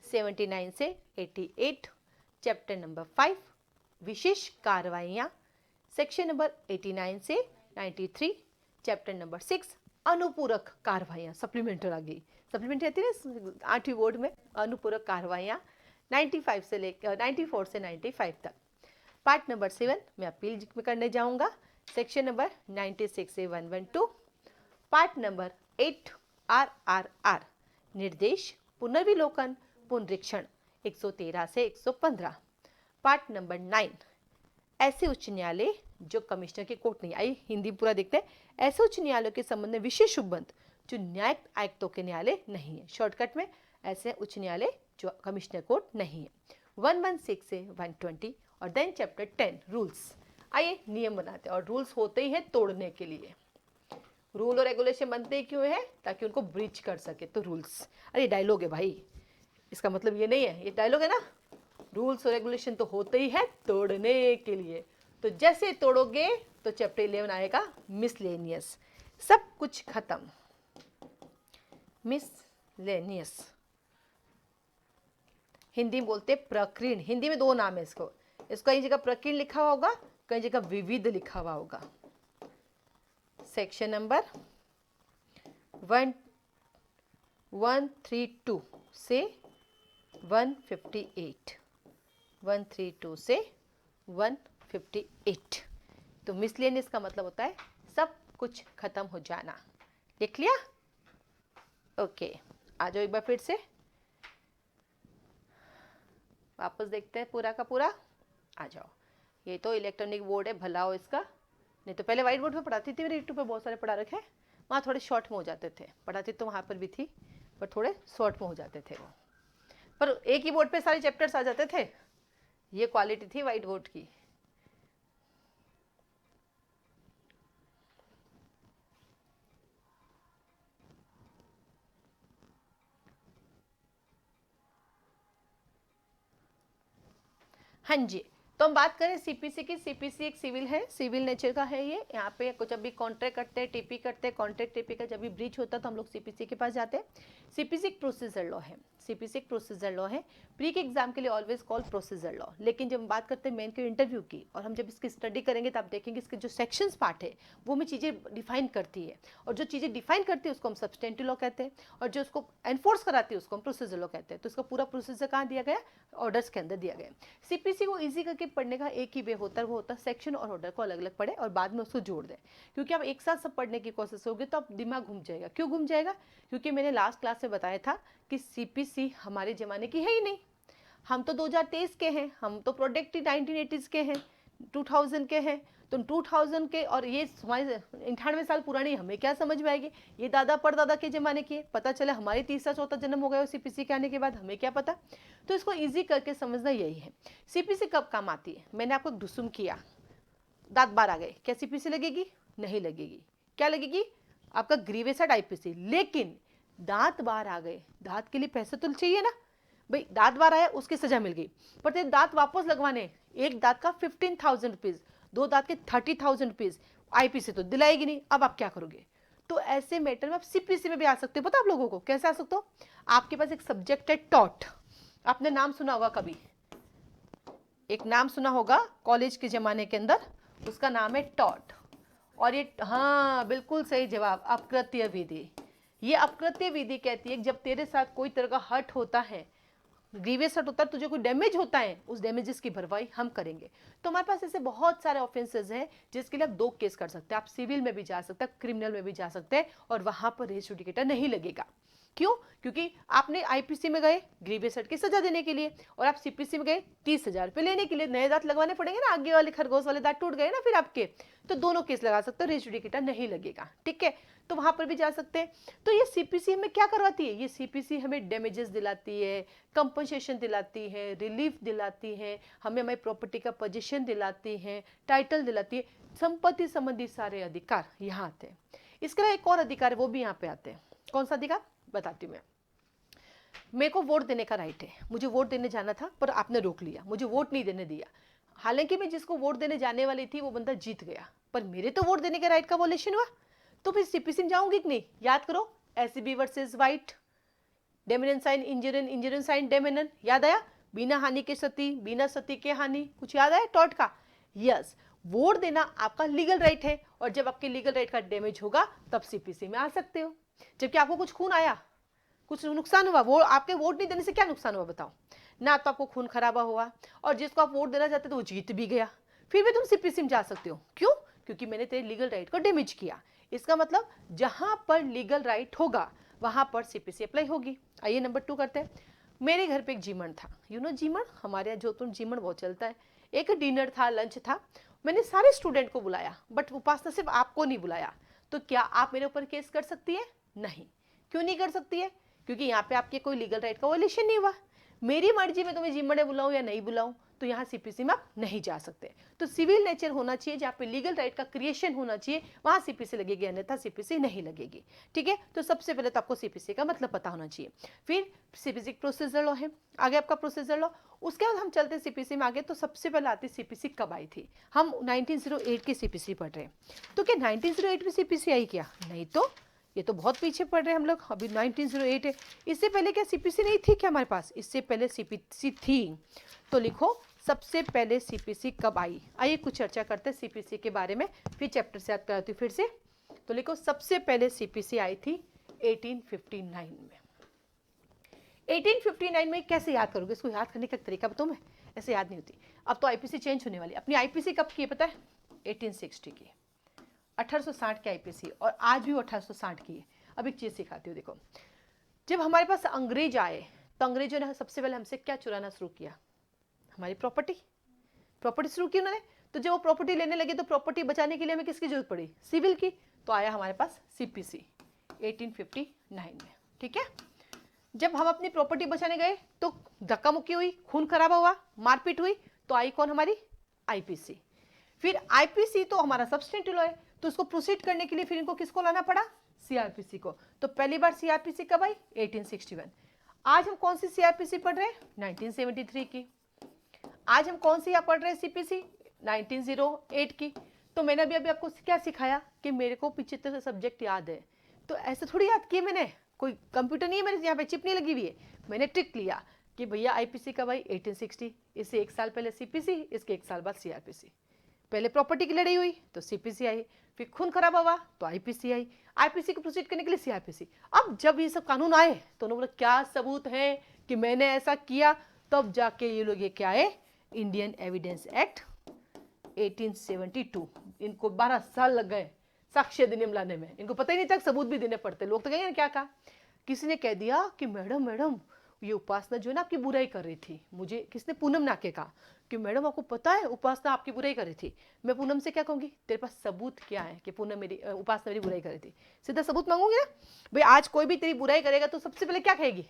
79 से 88। चैप्टर नंबर 5 विशेष कार्रवाइयाँ, सेक्शन नंबर 89 से 93। चैप्टर नंबर 6 अनुपूरक कार्रवाइयाँ, सप्लीमेंटर आ गई, सप्लीमेंट रहती है ना 8वीं बोर्ड में, अनुपूरक कार्रवाइयाँ 94 से 95 तक। पार्ट नंबर 7 मैं अपील में करने जाऊंगा, सेक्शन नंबर 96 से 112। पार्ट नंबर 8 RRR निर्देश, पुनर्विलोकन, पुनरीक्षण 113 से 115। पार्ट नंबर 9 ऐसे उच्च न्यायालय जो कमिश्नर की कोर्ट नहीं आई, हिंदी पूरा देखते हैं। ऐसे उच्च न्यायालयों के संबंध में विशेष उपबंध जो न्यायिक आयुक्तों के न्यायालय नहीं है, शॉर्टकट में ऐसे उच्च न्यायालय जो कमिश्नर कोर्ट नहीं है। 116 से 120 और देन चैप्टर 10 रूल्स। आइए नियम बनाते हैं, और रूल्स होते ही हैं तोड़ने के लिए। रूल और रेगुलेशन बनते ही क्यों है? ताकि उनको ब्रीच कर सके, तो रूल्स। अरे डायलॉग है भाई, इसका मतलब ये नहीं है, ये डायलॉग है ना। रूल्स और रेगुलेशन तो होते ही है तोड़ने के लिए, तो जैसे तोड़ोगे तो चैप्टर 11 आएगा मिसलेनियस, सब कुछ खत्म। मिसलेनियस हिंदी में बोलते प्रकीर्ण, हिंदी में 2 नाम है इसको, कहीं जगह प्रकीर्ण लिखा हुआ होगा, कहीं जगह विविध लिखा हुआ होगा। सेक्शन नंबर 132 से 158, 132 से 158। तो मिसलेनियस का मतलब होता है सब कुछ खत्म हो जाना। लिख लिया? ओके, आ जाओ एक बार फिर से वापस देखते हैं पूरा का पूरा। आ जाओ, ये तो इलेक्ट्रॉनिक बोर्ड है, भला हो इसका, नहीं तो पहले व्हाइट बोर्ड पे पढ़ाती थी, मेरे यूट्यूब पे बहुत सारे पढ़ा रखे हैं, वहाँ थोड़े शॉर्ट में हो जाते थे, पढ़ाती तो वहाँ पर भी थी पर थोड़े शॉर्ट में हो जाते थे वो, पर एक ही बोर्ड पे सारे चैप्टर्स आ जाते थे। ये क्वालिटी थी व्हाइट बोर्ड की। हाँ जी, तो हम बात करें सीपीसी की। सीपीसी एक सिविल है, सिविल नेचर का है ये। यहाँ पे कुछ अभी कॉन्ट्रैक्ट करते हैं, टीपी करते हैं, कॉन्ट्रैक्ट टीपी का जब भी ब्रीच होता है तो हम लोग सीपीसी के पास जाते हैं। सीपीसी एक प्रोसीजर लॉ है, सीपीसी एक प्रोसीजर लॉ है। प्री के एग्जाम के लिए ऑलवेज कॉल प्रोसीजर लॉ, लेकिन जब हम बात करते हैं मेन के इंटरव्यू की, और हम जब इसकी स्टडी करेंगे तो आप देखेंगे इसके जो सेक्शंस पार्ट है वो में चीज़ें डिफाइन करती है, और जो चीज़ें डिफाइन करती है उसको हम सब्सटेंटिव लॉ कहते हैं, और जो उसको एनफोर्स कराती है उसको हम प्रोसीजर लॉ कहते हैं। तो इसका पूरा प्रोसीजर कहाँ दिया गया? ऑर्डर्स के अंदर दिया गया। सीपीसी को ईजी करके पढ़ने का एक ही वे होता है, वो होता है सेक्शन और ऑर्डर को अलग अलग पढ़े और बाद में उसको जोड़ दें, क्योंकि आप एक साथ सब पढ़ने की कोशिश होगी तो आप दिमाग घूम जाएगा। क्यों घूम जाएगा? क्योंकि मैंने लास्ट क्लास में बताया था कि सीपीसी हमारे ज़माने की है ही नहीं, हम तो 2023 के हैं, हम तो प्रोडक्ट 1980s के हैं, 2000 के हैं, तो 2000 के और ये हमारे 98 साल पुरानी, हमें क्या समझ में आएगी? ये दादा परदादा के ज़माने की है, पता चला हमारे तीसरा चौथा जन्म हो गया सीपीसी के आने के बाद, हमें क्या पता। तो इसको ईजी करके समझना यही है। सीपीसी कब काम आती है? मैंने आपको ढुसुम किया, दांत बाहर आ गए, क्या सीपीसी लगेगी? नहीं लगेगी। क्या लगेगी? आपका ग्रीवेसेड आईपीसी। लेकिन दांत बाहर आ गए, दांत के लिए पैसे तो चाहिए ना भाई, दांत बाहर आया उसकी सजा मिल गई, पर तेरे दांत वापस लगवाने, एक दांत का 15,000 रुपीज, 2 दांत के 30,000 रुपीज, आईपीसी तो दिलाएगी नहीं। अब आप क्या करोगे? तो ऐसे मैटर में आप सीपीसी में भी आ सकते हो। पता आप लोगों को कैसे आ सकते हो? आपके पास एक सब्जेक्ट है टॉट, आपने नाम सुना होगा कभी, एक नाम सुना होगा कॉलेज के जमाने के अंदर, उसका नाम है टॉट। और ये, हाँ बिल्कुल सही जवाब, अपकृत्य विधि। ये अपकृत्य विधि कहती है जब तेरे साथ कोई तरह का हर्ट होता है, ग्रीवियस हर्ट होता है, तुझे कोई डैमेज होता है, उस डैमेजेस की भरपाई हम करेंगे। तो हमारे पास ऐसे बहुत सारे ऑफेंसेस हैं जिसके लिए आप 2 केस कर सकते हैं। आप सिविल में भी जा सकते हैं, क्रिमिनल में भी जा सकते हैं, और वहां पर रेस जुडिकेटर नहीं लगेगा। क्यों? क्योंकि आपने आईपीसी में गए ग्रीवियस हर्ट की सजा देने के लिए, और आप सीपीसी में गए 30,000 रुपये लेने के लिए। नए दांत लगवाने पड़ेंगे ना, आगे वाले खरगोश वाले दांत टूट गए ना फिर आपके, तो दोनों केस लगा सकते हो, रेस जुडिकेटर नहीं लगेगा। ठीक है, तो वहां पर भी जा सकते हैं। तो ये सीपीसी हमें क्या करवाती है? ये सीपीसी हमें डैमेजेस दिलाती है, कंपनसेशन दिलाती है, रिलीफ दिलाती है, हमें हमारी प्रॉपर्टी का पोजीशन दिलाती है, टाइटल दिलाती है, संपत्ति संबंधी सारे अधिकार यहाँ आते हैं। इसके अलावा एक और अधिकार है, वो भी यहाँ पे आते हैं। कौन सा अधिकार बताती हूँ मैं। मेरे को वोट देने का राइट है, मुझे वोट देने जाना था पर आपने रोक लिया, मुझे वोट नहीं देने दिया। हालांकि मैं जिसको वोट देने जाने वाली थी वो बंदा जीत गया, पर मेरे तो वोट देने के राइट का वॉयलेशन हुआ, तो फिर सीपीसी में जाऊंगी कि नहीं? याद करो, Ashby versus White, damnum sine injuria, injuria sine damnum, याद आया? बिना हानि के सती, बिना सती के हानि, कुछ याद आया टॉट का? यस, वोट देना आपका लीगल राइट है, और जब आपके लीगल राइट का डैमेज होगा तब सीपीसी में आ सकते हो। जबकि आपको कुछ खून आया, कुछ नुकसान हुआ, वो आपके वोट नहीं देने से क्या नुकसान हुआ बताओ? ना तो आपको खून खराबा हुआ, और जिसको आप वोट देना चाहते थे वो जीत भी गया, फिर भी तुम सीपीसी में जा सकते हो। क्यों? क्योंकि मैंने तेरे लीगल राइट को डैमेज किया। इसका मतलब जहां पर लीगल राइट होगा वहां पर सीपीसी अप्लाई होगी। आइए नंबर 2 करते हैं। मेरे घर पे एक जीमण था, यू नो जीमण, हमारे यहाँ जोधपुर जीमण बहुत चलता है। एक डिनर था, लंच था, मैंने सारे स्टूडेंट को बुलाया, बट उपासना सिर्फ आपको नहीं बुलाया। तो क्या आप मेरे ऊपर केस कर सकती है? नहीं। क्यों नहीं कर सकती है? क्योंकि यहाँ पे आपके कोई लीगल राइट का वायलेशन नहीं हुआ। मेरी मर्जी में तुम्हें जिम्मड़े बुलाऊं या नहीं बुलाऊं, तो यहाँ सीपीसी में आप नहीं जा सकते। तो सिविल नेचर होना चाहिए, जहाँ पे लीगल राइट का क्रिएशन होना चाहिए वहां सीपीसी लगेगी, अन्यथा सीपीसी नहीं लगेगी। ठीक है, तो सबसे पहले तो आपको सीपीसी का मतलब पता होना चाहिए। फिर सीपीसी प्रोसीजर लॉ है, आगे आपका प्रोसीजर लॉ। उसके बाद हम चलते सीपीसी में आगे। तो सबसे पहले आती सीपीसी कब आई थी? हम 1908 की सीपीसी पढ़ रहे हैं। तो क्या 1908 में सीपीसी आई क्या? नहीं, तो ये तो बहुत पीछे पड़ रहे हैं हम लोग, अभी 1908 है। इससे पहले क्या सीपीसी नहीं थी क्या हमारे पास? इससे पहले सीपीसी थी। तो लिखो सबसे पहले सीपीसी कब आई। आइए कुछ चर्चा करते हैं सीपीसी के बारे में, फिर चैप्टर से याद कराती हूँ फिर से। तो लिखो सबसे पहले सीपीसी आई थी 1859 में। 1859 में कैसे याद करोगे? इसको याद करने का तरीका बताऊँ मैं? ऐसे याद नहीं होती। अब तो आईपीसी चेंज होने वाली। अपनी आईपीसी कब की है पता है? 1860 की, 1860 की आईपीसी, और आज भी वो 1860 की है। अब एक चीज सिखाती हूँ, देखो। जब हमारे पास अंग्रेज आए तो अंग्रेजों ने सबसे पहले हमसे क्या चुराना शुरू किया? हमारी प्रॉपर्टी। प्रॉपर्टी शुरू की उन्होंने। तो जब वो प्रॉपर्टी लेने लगे तो प्रॉपर्टी बचाने के लिए हमें किसकी जरूरत पड़ी? सिविल की। तो आया हमारे पास सीपीसी 1859 में। ठीक है, जब हम अपनी प्रॉपर्टी बचाने गए तो धक्का मुक्की हुई, खून खराबा हुआ, मारपीट हुई, तो आई कौन? हमारी आईपीसी। फिर आईपीसी तो हमारा सबस्टेंटिव लॉ है, तो उसको प्रोसीड करने के लिए फिर इनको किसको लाना पड़ा? सीआरपीसी को। तो पहली बार सीआरपीसी कब आई? 1861। आज हम कौन सी सीआरपीसी पढ़ रहे हैं? 1973 की। आज हम कौन सी पढ़ रहे हैं? सीपीसी 1908 की। तो मैंने अभी आपको क्या सिखाया कि मेरे को 75 सब्जेक्ट याद है, तो ऐसे थोड़ी याद किए मैंने, कोई कंप्यूटर नहीं है मेरे यहाँ पे, चिप नहीं लगी हुई है। मैंने ट्रिक लिया कि भैया आईपीसी कब आई? 1860, इससे 1 साल पहले सीपीसी, इसके 1 साल बाद सीआरपीसी। पहले प्रॉपर्टी की लड़ाई हुई तो सीपीसी आई, फिर खून खराब हुआ तो आईपीसी आई, आईपीसी को प्रोसीड करने के लिए सीआरपीसी। अब जब ये सब कानून आए तो उन्होंने बोला क्या सबूत है कि मैंने ऐसा किया? तब जाके ये लोग ये क्या है? Indian evidence act 1872। इनको 12 साल लग गए साक्ष्य अधिनियम लाने में। इनको पता ही नहीं था सबूत भी देने पड़ते। लोग तो कहेंगे क्या कहा? किसी ने कह दिया कि मैडम मैडम ये उपासना जो है ना आपकी बुराई कर रही थी। मुझे किसने? पूनम नाके कहा कि मैडम आपको पता है उपासना आपकी बुराई कर रही थी। मैं पूनम से क्या कहूंगी? तेरे पास सबूत क्या है कि पूनम मेरी उपासना मेरी बुराई कर रही थी? सीधा सबूत मांगूंगी ना भाई। आज कोई भी तेरी बुराई करेगा तो सबसे पहले क्या कहेगी?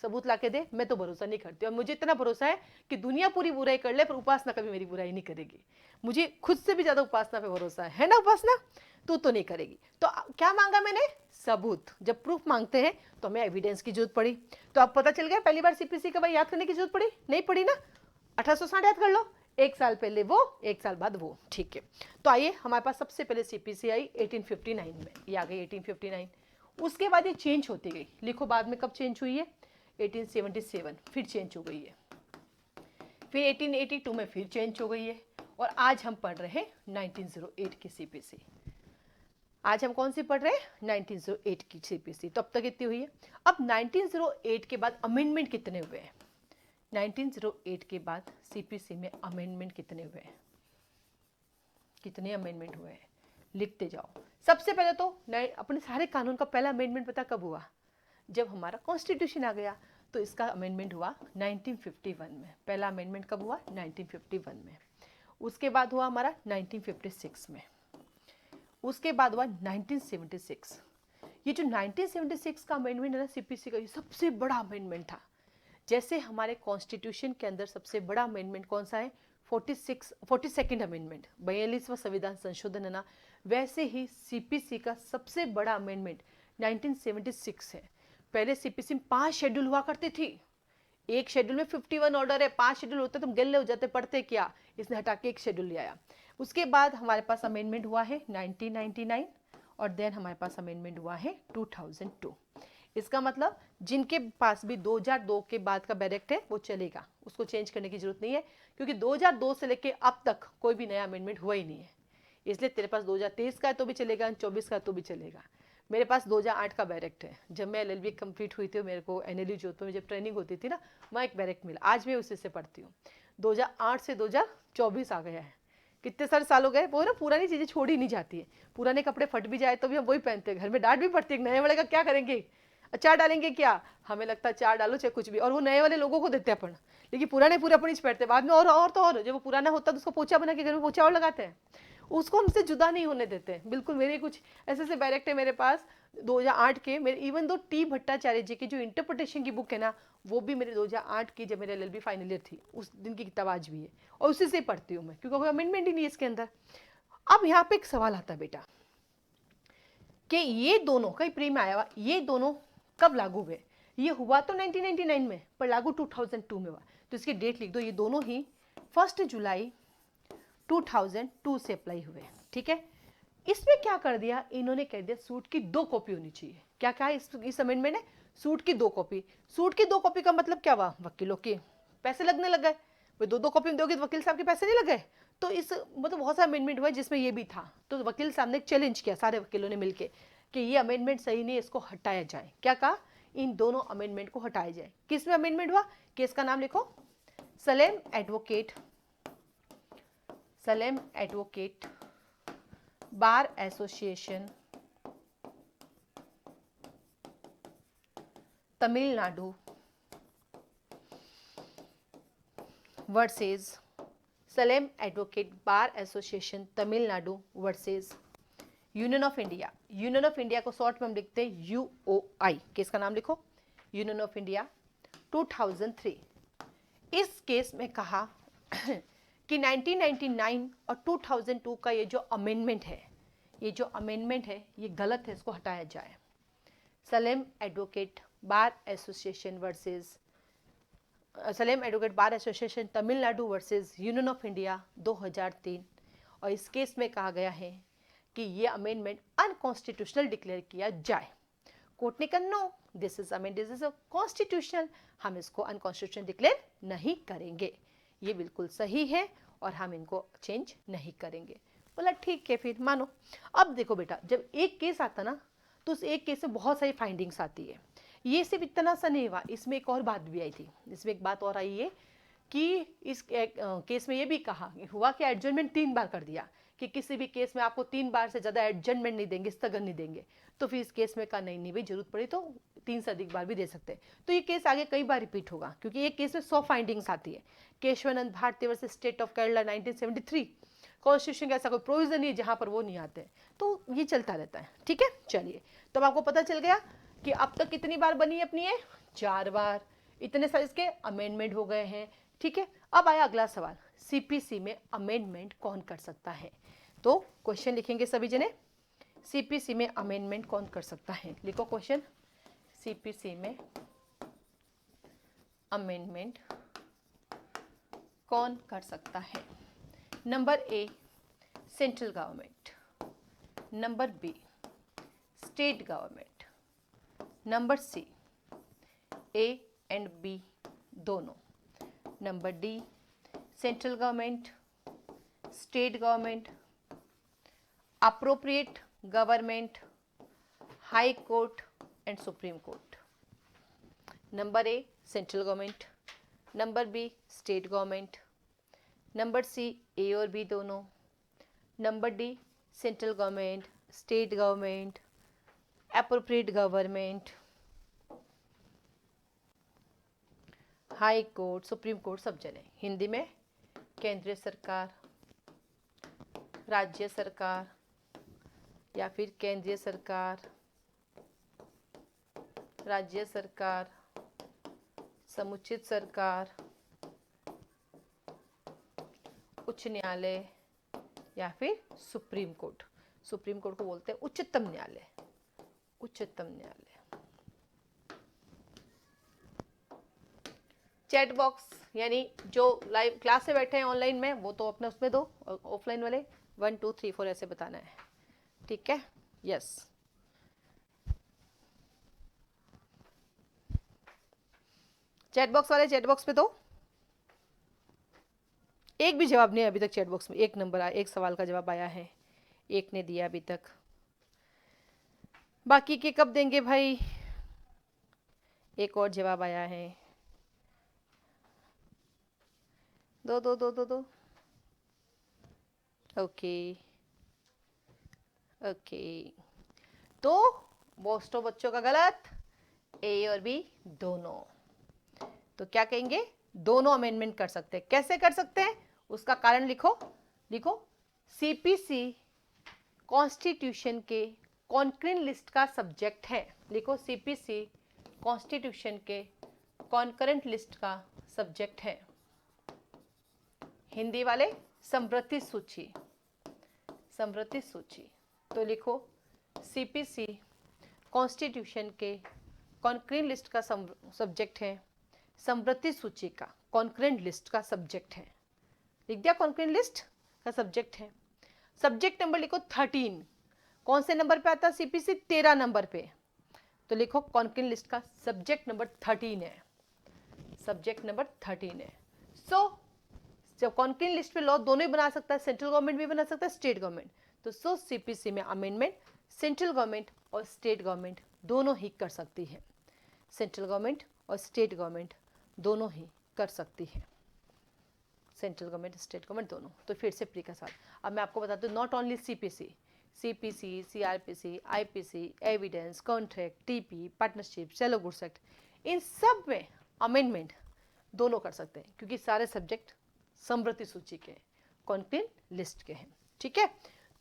सबूत ला के दे। मैं तो भरोसा नहीं करती, और मुझे इतना भरोसा है कि दुनिया पूरी बुराई कर ले पर उपासना कभी मेरी बुराई नहीं करेगी। मुझे खुद से भी ज्यादा उपासना पे भरोसा है ना उपासना? तू तो नहीं करेगी। तो क्या मांगा मैंने? सबूत। जब प्रूफ मांगते हैं तो हमें एविडेंस की जरूरत पड़ी। तो अब पता चल गया पहली बार सीपीसी का भाई याद करने की जरूरत पड़ी? नहीं पड़ी ना। 1860 याद कर लो, 1 साल पहले वो, 1 साल बाद वो। ठीक है, तो आइए हमारे पास सबसे पहले सीपीसी आई 1859 में, ये आ गई 1859। उसके बाद ये चेंज होती गई। लिखो बाद में कब चेंज हुई है? 1877 फिर चेंज हो गई है, फिर 1882 में फिर चेंज हो गई है, और आज हम पढ़ रहे हैं 1908 की सीपीसी। आज हम कौन सी पढ़ रहे हैं? 1908 की सीपीसी। तो अब तक कितनी हुई है? अब 1908 के बाद अमेंडमेंट कितने हुए हैं? 1908 के बाद सीपीसी में अमेंडमेंट कितने हुए हैं? कितने अमेंडमेंट हुए हैं? लिखते जाओ। सबसे पहले तो अपने सारे कानून का पहला अमेंडमेंट पता कब हुआ? जब हमारा कॉन्स्टिट्यूशन आ गया। तो इसका अमेंडमेंट हुआ 1951 में। पहला अमेंडमेंट कब हुआ? 1951 में। उसके बाद हुआ हमारा 1956 में। उसके बाद हुआ 1976। ये जो 1976 का अमेंडमेंट है ना सीपीसी का, ये सबसे बड़ा अमेंडमेंट था। जैसे हमारे कॉन्स्टिट्यूशन के अंदर सबसे बड़ा अमेंडमेंट कौन सा है? 42nd अमेंडमेंट, 42वां संविधान संशोधन है ना, वैसे ही सीपीसी का सबसे बड़ा अमेंडमेंट 1976 है। पहले सीपीसी में 5 शेड्यूल हुआ करती थी। एक शेड्यूल में 51 ऑर्डर है, 5 शेड्यूल होते तुम गिल्ले हो जाते, पढ़ते क्या। इसने हटा के एक शेड्यूल ले आया। उसके बाद हमारे पास अमेंडमेंट हुआ है 1999 और देन हमारे पास अमेंडमेंट हुआ है 2002। इसका मतलब जिनके पास भी 2002 के बाद का बैरेक्ट है वो चलेगा, उसको चेंज करने की जरूरत नहीं है, क्योंकि 2002 से लेके अब तक कोई भी नया अमेंडमेंट हुआ ही नहीं है। इसलिए तेरे पास 2023 का है तो भी चलेगा, 24 का तो भी चलेगा। मेरे पास 2008 का बैरेक्ट है। जब मैं LLB कंप्लीट हुई थी, मेरे को NLU जोधपुर में जब ट्रेनिंग होती थी ना, वहाँ एक बैरेक्ट मिला, आज मैं उसी से पढ़ती हूँ। 2008 से 2024 आ गया है, कितने सारे साल हो गए। वो ना पुरानी चीज़ें छोड़ी नहीं जाती है, पुराने कपड़े फट भी जाए तो भी हम वही पहनते हैं, घर में डांट भी पड़ती है, नए वाले का क्या करेंगे, अचार डालेंगे क्या, हमें लगता है अचार डालो चाहे कुछ भी, और वो नए वाले लोगों को देते हैं अपन, लेकिन पुराने पूरे अपन ही पहनते बाद में। और तो और जब वो पुराना होता है तो उसको पोछा बना के घर में पोछा और लगाते हैं, उसको हमसे जुदा नहीं होने देते। बिल्कुल मेरे कुछ ऐसे बैरेक्ट है मेरे पास 2008 के। मेरे इवन दो टी भट्टाचार्य जी की जो इंटरप्रिटेशन की बुक है ना, वो भी मेरे 2008 की, जब मेरे LLB फाइनल ईयर थी उस दिन की किताब आज भी है, और उसी से पढ़ती हूँ मैं, क्योंकि कोई अमेंडमेंट ही नहीं है इसके अंदर। अब यहाँ पे एक सवाल आता है बेटा कि ये दोनों कई प्री में आया हुआ, ये दोनों कब लागू हुए। ये हुआ तो 1999 में, पर लागू 2002 में हुआ। तो इसकी डेट लिख दो, ये दोनों ही 1 जुलाई 2002 से अप्लाई हुए। ठीक है, इसमें क्या कर दिया इन्होंने, कह दिया सूट की 2 कॉपी होनी चाहिए। क्या क्या है इस अमेंडमेंट में, सूट की 2 कॉपी। सूट की 2 कॉपी का मतलब क्या हुआ, वकीलों के पैसे लगने लग गए, भाई 2 कॉपी में दोगे तो वकील साहब के पैसे नहीं लग गए। तो इस मतलब बहुत सारा अमेंडमेंट हुआ जिसमें ये भी था। तो वकील साहब ने चैलेंज किया सारे वकीलों ने मिलकर कि ये अमेंडमेंट सही नहीं है, इसको हटाया जाए। क्या कहा, इन दोनों अमेंडमेंट को हटाया जाए। किस में अमेंडमेंट हुआ, केस का नाम लिखो, Salem advocate bar association Tamil Nadu versus Salem advocate bar association Tamil Nadu versus union of India. Union of India को शॉर्ट में हम लिखते हैं UOI। केस का नाम लिखो, यूनियन ऑफ इंडिया 2003। इस केस में कहा कि 1999 और 2002 का ये जो अमेंडमेंट है, ये गलत है, इसको हटाया जाए। Salem advocate bar association Tamil Nadu versus union of India 2003। और इस केस में कहा गया है कि ये अमेंडमेंट अनकॉन्स्टिट्यूशनल डिक्लेयर किया जाए। कोर्ट ने कहा नो, दिस इज कॉन्स्टिट्यूशनल, हम इसको अनकॉन्स्टिट्यूशनल डिक्लेयर नहीं करेंगे, ये बिल्कुल सही है और हम इनको चेंज नहीं करेंगे। बोला ठीक है, फिर मानो। अब देखो बेटा, जब एक केस आता ना तो उस एक केस में बहुत सारी फाइंडिंग्स आती है। ये सिर्फ इतना सा नहीं हुआ, इसमें एक और बात भी आई थी। इसमें एक बात और आई है कि इस केस में ये भी कहा हुआ कि एडजमेंट 3 बार कर दिया, कि किसी भी केस में आपको 3 बार से ज़्यादा एडजमेंट नहीं देंगे, स्थगन नहीं देंगे। तो फिर इस केस में कहा नहीं भाई, जरूरत पड़ी तो 3 से अधिक बार भी दे सकते हैं। तो ये केस आगे कई बार रिपीट होगा, क्योंकि एक केस में 100 फाइंडिंग्स आती है। Kesavananda Bharati versus state of Kerala 1973। Constitution का ऐसा कोई प्रोविजन नहीं है जहां पर वो नहीं आते, तो ये चलता रहता है। ठीक है, चलिए, तो आपको पता चल गया कि अब तक कितनी बार बनी अपनी है, 4 बार। इतने सारे इसके अमेंडमेंट हो गए हैं। ठीक है, अब आया अगला सवाल, CPC में अमेंडमेंट कौन कर सकता है। तो क्वेश्चन लिखेंगे सभी जने, CPC में अमेंडमेंट कौन कर सकता है। लिखो क्वेश्चन, CPC में अमेंडमेंट कौन कर सकता है। Number A central government, number B state government, number C A and B दोनों, number D central government, state government, appropriate government, high court and supreme court. Number A central government, number B state government, number C A और B दोनों, number D central government, state government, appropriate government, high court, supreme court सब जने। हिंदी में केंद्रीय सरकार, राज्य सरकार या फिर केंद्रीय सरकार, राज्य सरकार, समुचित सरकार, उच्च न्यायालय या फिर सुप्रीम कोर्ट। सुप्रीम कोर्ट को बोलते हैं उच्चतम न्यायालय, उच्चतम न्यायालय। चैट बॉक्स यानी जो लाइव क्लास से बैठे हैं ऑनलाइन में वो तो अपने उसमें दो, और ऑफलाइन वाले 1 2 3 4 ऐसे बताना है, ठीक है। यस, चैट बॉक्स वाले चैट बॉक्स पे दो। एक भी जवाब नहीं है अभी तक चैट बॉक्स में, एक नंबर आया, एक सवाल का जवाब आया है, एक ने दिया अभी तक। बाकी के कब देंगे भाई? एक और जवाब आया है, दो दो दो दो दो। ओके ओके, तो मोस्ट ऑफ बच्चों का गलत, ए और बी दोनों। तो क्या कहेंगे? दोनों अमेंडमेंट कर सकते हैं। कैसे कर सकते हैं उसका कारण लिखो, लिखो सीपीसी कॉन्स्टिट्यूशन के कॉन्करेंट लिस्ट का सब्जेक्ट है। लिखो सीपीसी कॉन्स्टिट्यूशन के कॉन्करेंट लिस्ट का सब्जेक्ट है। हिंदी वाले समृद्धि सूची, समृद्धि सूची। तो लिखो सीपीसी कॉन्स्टिट्यूशन के कॉन्करेंट लिस्ट का सब्जेक्ट है, समृद्धि सूची का कॉन्करेंट लिस्ट का सब्जेक्ट है। लिख दिया, कॉन्करेंट लिस्ट का सब्जेक्ट है। सब्जेक्ट नंबर लिखो 13, कौन से नंबर पे आता है सीपीसी? 13 नंबर पे। तो लिखो कॉन्करेंट लिस्ट का सब्जेक्ट नंबर 13 है, सब्जेक्ट नंबर 13 है। सो जब कॉन्करेंट लिस्ट पे लॉ दोनों ही बना सकता है, सेंट्रल गवर्नमेंट भी बना सकता है, स्टेट गवर्नमेंट। तो सो सीपीसी में अमेंडमेंट सेंट्रल गवर्नमेंट और स्टेट गवर्नमेंट दोनों ही कर सकती है, सेंट्रल गवर्नमेंट और स्टेट गवर्नमेंट दोनों ही कर सकती है, सेंट्रल गवर्नमेंट स्टेट गवर्नमेंट दोनों। तो फिर से प्री का साथ अब मैं आपको बताती हूँ, not only CPC, CPC, CrPC, IPC, evidence, contract, TP, partnership, sale of goods act, इन सब में अमेंडमेंट दोनों कर सकते हैं, क्योंकि सारे सब्जेक्ट समृद्धि सूची के कॉन्करेंट लिस्ट के हैं, ठीक है।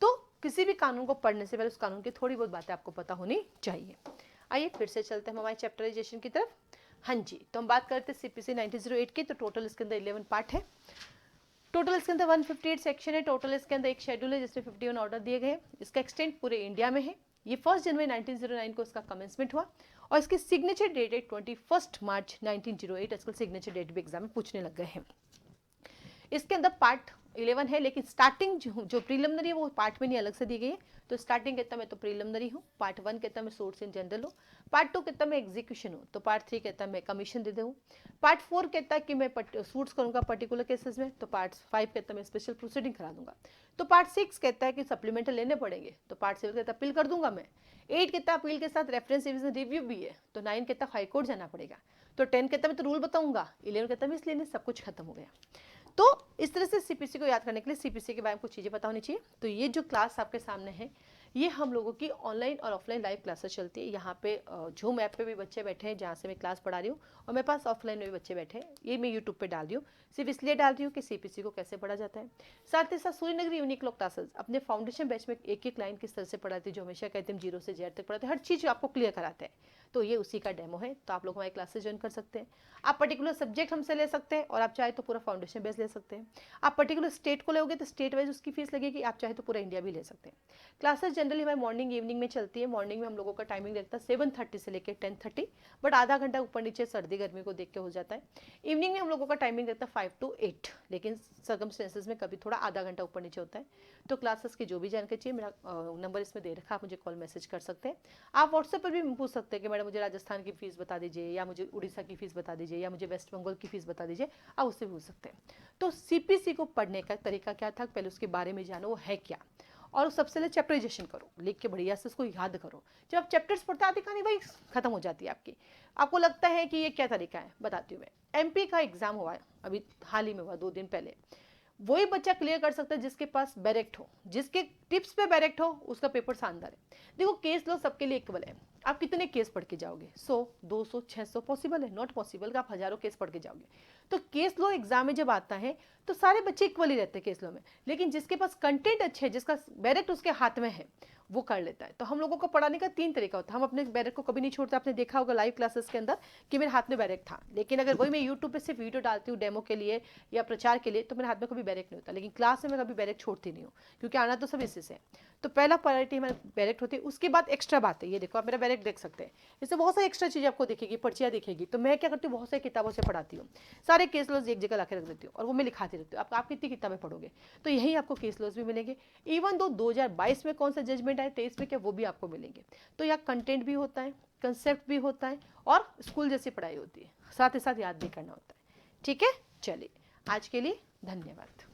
तो किसी भी कानून को पढ़ने से पहले उस कानून की थोड़ी बहुत बातें आपको पता होनी चाहिए। आइए फिर से चलते हैं हमारे चैप्टराइजेशन की तरफ। हाँ जी, तो हम बात करते हैं सीपीसी 1908 की। तो टोटल इसके अंदर 11 पार्ट है, टोटल इसके अंदर 158 सेक्शन है, टोटल इसके अंदर एक शेड्यूल है जिसमें 51 ऑर्डर दिए गए हैं। इसका एक्सटेंट पूरे इंडिया में है। ये 1 जनवरी 1909 को इसका कमेंसमेंट हुआ और इसकी सिग्नेचर डेट है 21 मार्च 1908। आजकल सिग्नेचर डेट भी एग्जाम में पूछने लग गए हैं। इसके अंदर पार्ट 11 है, लेकिन स्टार्टिंग जो प्रीलिमिनरी है वो पार्ट में नहीं, अलग से दी गई है। तो स्टार्टिंग कहता मैं तो प्रीलिमिनरी हूँ, पार्ट 1 कहता मैं सोर्स इन जनरल हूँ, पार्ट 2 कहता मैं एग्जीक्यूशन हूँ, तो पार्ट 3 कहता मैं कमीशन दे दूँ, पार्ट 4 कहता है कि मैं सूट्स करूँगा पर्टिकुलर केसेस में, तो पार्ट 5 कहता मैं स्पेशल प्रोसीडिंग करा दूंगा, तो पार्ट 6 कहता है कि सप्लीमेंटल लेने पड़ेंगे, तो पार्ट 7 कहता अपील कर दूंगा मैं, 8 कहता अपील के साथ रेफरेंस रिव्यू भी है, तो 9 कहता हाई कोर्ट जाना पड़ेगा, तो 10 कहता मैं तो रूल बताऊंगा, 11 कहता मैं इसलिए नहीं, सब कुछ खत्म हो गया। तो इस तरह से सीपीसी को याद करने के लिए सीपीसी के बारे में कुछ चीज़ें पता होनी चाहिए। तो ये जो क्लास आपके सामने है ये हम लोगों की ऑनलाइन और ऑफलाइन लाइव क्लासेस चलती है। यहाँ पे झूम ऐप पे भी बच्चे बैठे हैं जहाँ से मैं क्लास पढ़ा रही हूँ, और मेरे पास ऑफलाइन में भी बच्चे बैठे हैं। ये मैं यूट्यूब पे डाल रही हूँ, सिर्फ इसलिए डाल रही हूँ कि सीपीसी को कैसे पढ़ा जाता है। साथ ही साथ सूर्यनगरी यूनिक लॉ क्लासेस अपने फाउंडेशन बैच में एक एक लाइन किस तरह से पढ़ाती है, जो हमेशा कहते हैं 0 से Z तक पढ़ाते हैं, हर चीज़ आपको क्लियर कराते हैं। तो ये उसी का डेमो है, तो आप लोग हमारी क्लासेस ज्वाइन कर सकते हैं। आप पर्टिकुलर सब्जेक्ट हमसे ले सकते हैं, और आप चाहे तो पूरा फाउंडेशन बेस ले सकते हैं। आप पर्टिकुलर स्टेट को लोगे तो स्टेट वाइज उसकी फीस लगेगी, आप चाहे तो पूरा इंडिया भी ले सकते हैं। क्लासेस जनरली हमारी मॉर्निंग इवनिंग में चलती है। मॉर्निंग में हम लोगों का टाइमिंग रहता है 7:30 से लेकर 10:30, बट आधा घंटा ऊपर नीचे सर्दी गर्मी को देख के हो जाता है। इवनिंग में हम लोगों का टाइमिंग रहता है 5 to 8, लेकिन सर्कमस्टेंसेज में कभी थोड़ा आधा घंटा ऊपर नीचे होता है। तो क्लासेस की जो भी जानकारी चाहिए, मेरा नंबर इसमें दे रखा, आप मुझे कॉल मैसेज कर सकते हैं। आप व्हाट्सएप पर भी पूछ सकते हैं कि मैडम मुझे राजस्थान की फीस बता दीजिए, या मुझे उड़ीसा की फीस बता दीजिए, या मुझे वेस्ट बंगाल की फीस बता दीजिए, आप उससे पूछ सकते हैं। तो सीपीसी को पढ़ने का तरीका क्या था, पहले उसके बारे में जानो वो है क्या, और सबसे पहले चैप्टराइजेशन करो, लिख के बढ़िया से उसको याद करो। जब आप चैप्टर्स पढ़ते आते कहानी भाई खत्म हो जाती है आपकी। आपको लगता है कि ये क्या तरीका है, बताती हूँ मैं। एमपी का एग्जाम हुआ है अभी हाल ही में हुआ 2 दिन पहले, वही बच्चा क्लियर कर सकता है जिसके पास बैरेक्ट हो, जिसके टिप्स पे बैरेक्ट हो, उसका पेपर शानदार है। देखो केस लो सबके लिए इक्वल है, आप कितने केस पढ़ के जाओगे, 100 200 600 पॉसिबल है, नॉट पॉसिबल का आप हजारों केस पढ़ के जाओगे। तो केस लो एग्जाम में जब आता है तो सारे बच्चे इक्वल ही रहते हैं केस लो में, लेकिन जिसके पास कंटेंट अच्छे है, जिसका बैरेक्ट उसके हाथ में है, वो कर लेता है। तो हम लोगों को पढ़ाने का 3 तरीका होता है, हम अपने बैरेक्ट को कभी नहीं छोड़ते। आपने देखा होगा लाइव क्लासेस के अंदर कि मेरे हाथ में बैरेक्ट था, लेकिन अगर वही मैं यूट्यूब पे सिर्फ वीडियो डालती हूँ डेमो के लिए या प्रचार के लिए, तो मेरे हाथ में कभी बैरेक्ट नहीं होता, लेकिन क्लास में मैं कभी बैरेक्ट छोड़ती नहीं हूँ, क्योंकि आना तो सब इसी से। तो पहला प्रायोरिटी हमारी बैरेक्ट होती है, उसके बाद एक्स्ट्रा बात है। ये देखो आप मेरा बैरेक्ट डायरेक्ट देख सकते हैं। इससे बहुत सारी एक्स्ट्रा चीज़ें आपको दिखेगी, पर्चियाँ दिखेगी। तो मैं क्या करती हूँ, बहुत सारी किताबों से पढ़ाती हूँ, सारे केस लॉज एक जगह ला के रख देती हूँ और वो मैं लिखाती रहती हूँ। आप कितनी किताबें पढ़ोगे, तो यही आपको केस लॉज भी मिलेंगे। इवन दो 2022 में कौन सा जजमेंट आए, 23 में क्या, वो भी आपको मिलेंगे। तो यहाँ कंटेंट भी होता है, कंसेप्ट भी होता है और स्कूल जैसी पढ़ाई होती है, साथ ही साथ याद भी करना होता है। ठीक है, चलिए आज के लिए धन्यवाद।